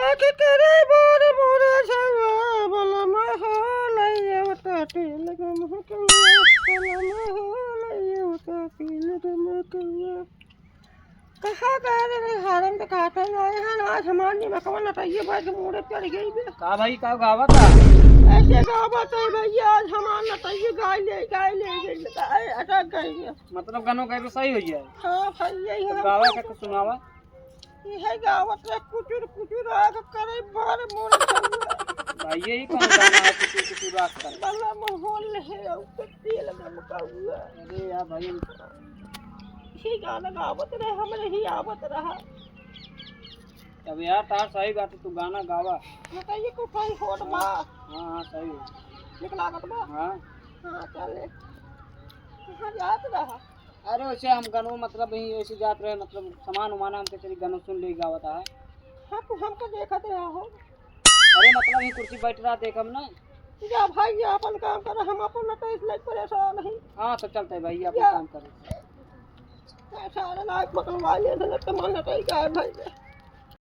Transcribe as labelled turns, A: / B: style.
A: के करे bore bore छवा बलम हो लइयो ताटे लगम हो बलम हो लइयो ताटे लगम कौआ कहा गए रे हारम पे कहते आए हैं आज हमारी मकवन नटाइए बैठ मोड़े चढ़ गई बे
B: का भाई का गावा था
A: ऐसे गावत है भैया आज हमार नटाइए गाय ले गई अटक गई
B: मतलब गानों का सही हो जाए।
A: हाँ भाई यही है
B: गावा का कुछ सुनावा
A: ये गावत रे कुचुर कुचुर आग करे बार मोर
B: भाई यही कौन गाना है कुछ रात कर
A: बल्ला माहौल है और तेल गम का हुआ
B: अरे यार भाई
A: ही गाना गावत रहे हमरे ही आवत रहा
B: अब यार तार सही गाते तू गाना गावा
A: बताइए को भाई होट बा
B: हां सही है
A: निकला गत बा
B: हां
A: चले कहां जात रहा
B: अरे वैसे हम गानों मतलब यही ऐसे जात रहे मतलब सामान उमाना हम तेरी गानों सुन ले गावत है।
A: हां तू हमको देखत रहा हो
B: अरे मतलब ये कुर्सी बैठ रहा देख हम ना
A: जा भाई अपन काम कर हम अपन नटे इसलिए परेशान नहीं।
B: हां तो चलते है भाई अपन काम करें
A: सारा लाख पकड़वा ले तो मन नटे का है भाई